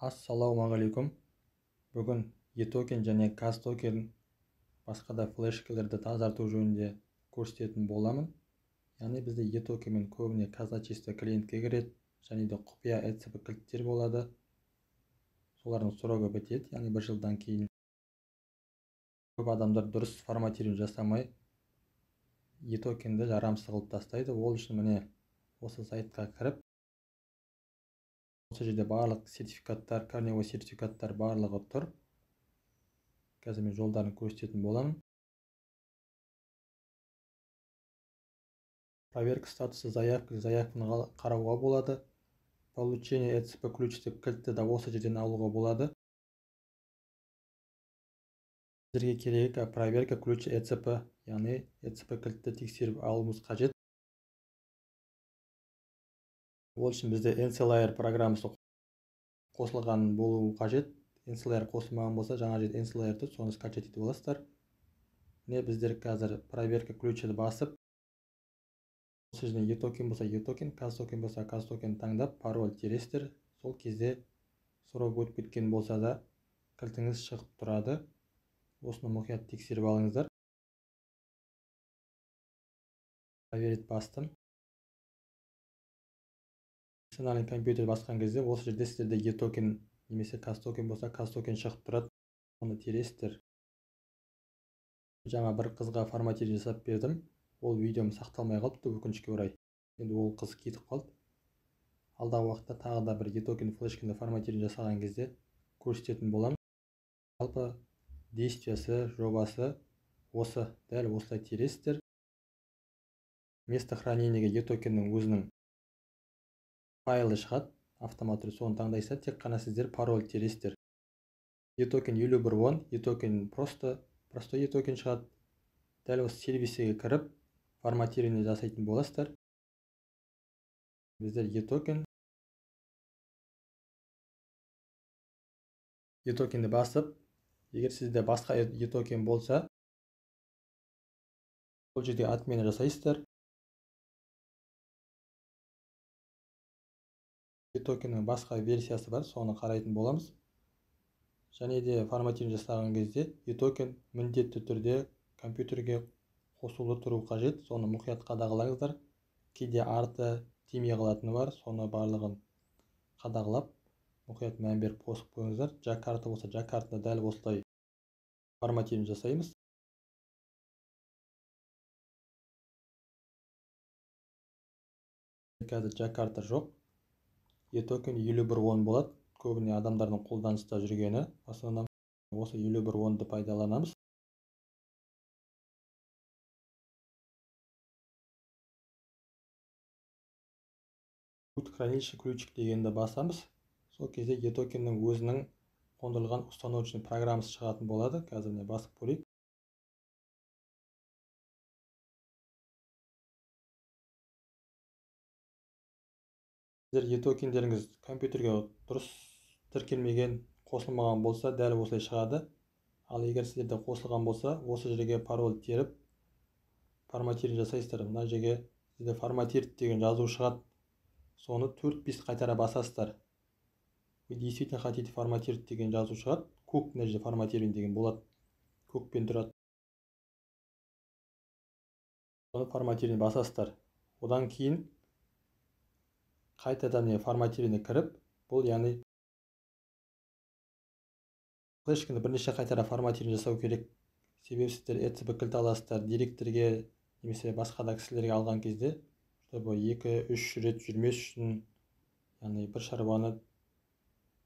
Ассалаумағалейкум. Бүгін e-токен және каз-токен басқа да флешкаларды тазарту жөнінде көрсететін боламын. Яғни бізде e-токенмен көбіне казначейство клиентке кіреді және де құпия ECB кілттер болады. Солардың срогі бітеді, яғни 1 жылдан кейін. Көп адамдар дұрыс форматирование жасамай e-токенді жарамсыз қылып тастайды. Ол үшін міне осы сайтқа кіріп, осы жерде барлық сертификаттар, корневой сертификаттар барлығы тұр. Қазір мен жолдарын көрсететін боламын. Проверка статусы заявканы қарауға болады. Получение ECB ключ деп кілтті де осы жерден алуға болады. Сіздерге керек проверка ключ ECB, яғни ECB кілтті тексеріп алуымыз қажет. Ол үшін бізде NCLayer программасы қосылған болуы қажет. NCLayer қосылмаған болса, жаңа жерде NCLayer тұр, соны скачать етіп аласыздар. Міне біздер қазір проверка ключді басып, осы жерден e-токен болса e-токен, каз-токен болса каз-токен таңдап, пароль тересіздер. Сол кезде срок өтіп кеткен болса да кілтіңіз шығып тұрады. Осыны мұқият тексеріп алыңыздар. Проверить бастым. Персональный компьютер басқан кезде осы жерде сіздерде e-токен немесе каз-токен болса каз-токен шығып тұрады. Оны тересіздер. Жаңа бір қызға форматирование жасап бердім. Ол видеом сақталмай қалыпты, өкінішке орай. Енді ол қыз кетіп қалды. Алдағы уақытта тағы да бір e-токен флешканы форматирование жасаған кезде көрсететін боламын. Жалпы действиясы, жобасы осы, дәл осылай тересіздер. Место хранениеге e-токеннің өзінің файлы шығады, автомат түрде соны таңдайсыздар, тек қана сіздер пароль тересіздер. E-токен 51 вон, e-токен простой e-токен шығады. Дәл осы сервисіге кіріп, форматирование жасайтын боласыздар. Біздер e-токенді басып, егер сізде басқа e-токен болса, бұл жерде отмена жасайсыздар. E-токеннің басқа версиясы бар, соны қарайтын боламыз. Және де форматирование жасаған кезде e-токен міндетті түрде компьютерге қосулы тұру қажет. Соны мұқият қадағалаңыздар. Кейде арты тимей қалатыны бар, соны барлығын қадағалап, мұқият мән беріп қосып қойыңыздар. Жак-карта болса, жак-картаны дәл осылай форматирование жасаймыз. Қазір жак-карта жоқ. E-токен 51 болады. Көбіне адамдардың қолданыста жүргені. Основном осы 51-ді пайдаланамыз. Хранилище ключик дегенді басамыз. Сол кезде e-токеннің өзінің қондырылған установочный программасы шығатын болады. Қазір міне басып көрейік. Сіздер e-токендеріңіз компьютерге дұрыс тіркелмеген, қосылмаған болса, дәл осылай шығады. Ал егер сіздерде қосылған болса, осы жерге пароль теріп, форматирование жасайсыздар. Мына жерге сізде форматировать деген жазу шығады. Соны 4-5 қайтара басасыздар. Вы действительно хотите форматировать деген жазу шығады. Көк мына жерде форматирование деген болады. Көкпен тұрады. Соны форматирование басасыздар. Одан кейін қайтадан форматирование кіріп, бұл яғни флешканы бірнеше қайтара форматирование жасау керек. Себебі сіздер ECB кілт аласыздар директорге немесе басқа да кісілерге алған кезде, чтобы 2-3 рет жүрмес үшін, яғни бір шаруаны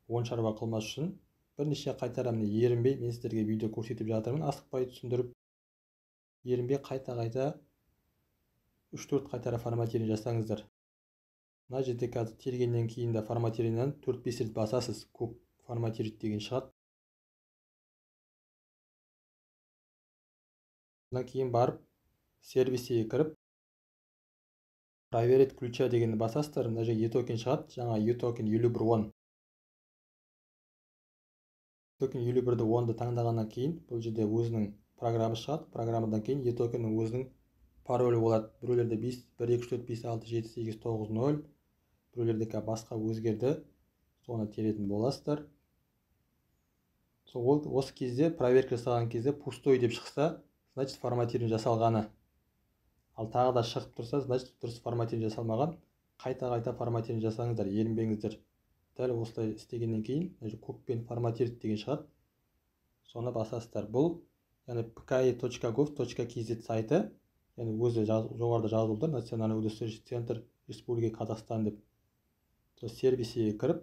10 шаруа қылмас үшін бірнеше қайтара ерінбей, мен сіздерге видео көрсетіп жатырмын, асықпай түсіндіріп, ерінбей қайта-қайта 3-4 қайтара форматирование жасаңыздар. Мына жерде қазір тергеннен кейін де форматированиені 4-5 рет басасыз, көк форматировать деген шығады. Одан кейін барып, сервисіге кіріп, проверить ключа дегенді басасыздар. Мына жерге e-токен шығады, жаңа e-токен 51. E-токен 51-ді таңдағаннан кейін, бұл жерде өзінің программы шығады. Программадан кейін e-токеннің өзінің паролі болады. Біреулерде 1, 2, 3, 4, 5, 6, 7, 8, 9, 0. Біреулерде басқа өзгерді. соны теретін боласыздар. Осы кезде проверка жасаған кезде пустой деп шықса, значит форматирование жасалғаны. Ал тағы да шығып тұрса, значит дұрыс форматирование жасалмаған. Қайта форматирование жасаңыздар, ерінбеңіздер. Дәл осылай істегеннен кейін көкпен форматировать деген шығады. Соны басасыздар. Бұл яғни pki.gov.kz сайты, яғни өзі жоғарыда жазылды, Национальный удостоверительный центр Республика Казахстан деп. Сол сервисіге кіріп,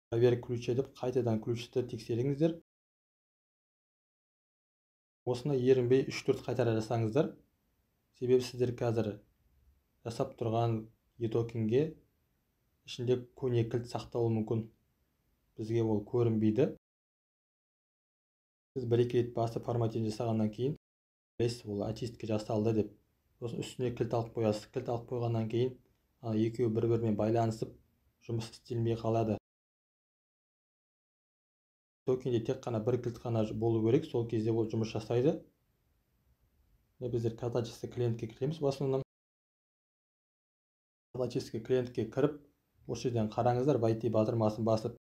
проверь ключі деп қайтадан ключті тексеріңіздер. Осыны ерінбей 3-4 қайтара жасаңыздар. Себебі сіздер қазір жасап тұрған e-токенге ішінде көне кілт сақталуы мүмкін. Бізге ол көрінбейді. Сіз бір-екі рет басып форматирование жасағаннан кейін білесіз, ол очистка жасалды деп. Сосын үстіне кілт алып қоясыз. Кілт алып қойғаннан кейін екеуі бір-бірімен байланысып жұмыс істелмей қалады. Токенде тек қана бір кілт қана болу керек, сол кезде ол жұмыс жасайды. Біздер казначейство клиентке кіреміз в основном. Казначейство клиентке кіріп, осы жерден қараңыздар, войти батырмасын басып.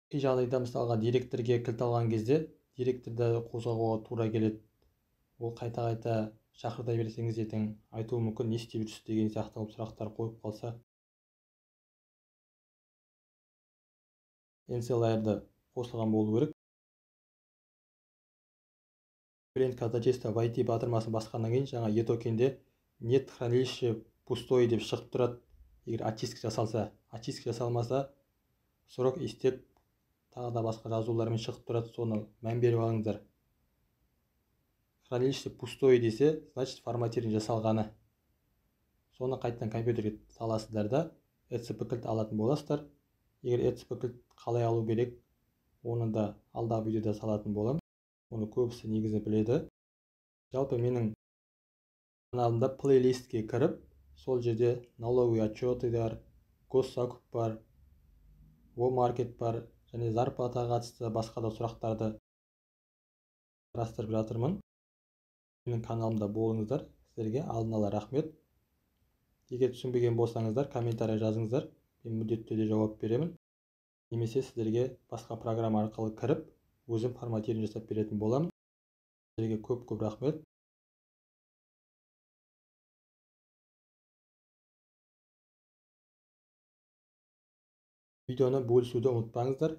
Кей жағдайда мысалға директорге кілт алған кезде директорды қозғауға тура келеді. Ол қайта шақырта берсеңіз ертең айтуы мүмкін, не істеп жүрсіз деген сияқты сұрақтар қойып қалса. NCLR-ды қосылған болу керек. Клиент казначейство войти батырмасын басқаннан кейін жаңа e-токенде нет хранилище пустой деп шығып тұрады. Егер очистка жасалса, очистка жасалмаса, срок истеп тағы да басқа жазулармен шығып тұрады, соны мән беріп алыңыздар. Хранилище пустой десе, значит форматирование жасалғаны. Соны қайтадан компьютерге саласыздар да ECP кілт алатын боласыздар. Егер ECP кілт қалай алу керек, оны да алдағы видеода салатын болам. Оны көбісі негізі біледі. Жалпы менің каналымда плейлистке кіріп, сол жерде налоговый отчеты бар, госсакуп бар, Walmart бар, және зарплатаға қатысты басқа да сұрақтарды қарастырып жатырмын. Менің каналымда болыңыздар. Сіздерге алдын ала рахмет. Егер түсінбеген болсаңыздар, комментарий жазыңыздар. Мен міндетті түрде жауап беремін. Немесе сіздерге басқа программа арқылы кіріп, өзім форматирование жасап беретін боламын. Сіздерге көп рахмет. Видеоны бөлісуді ұмытпаңыздар.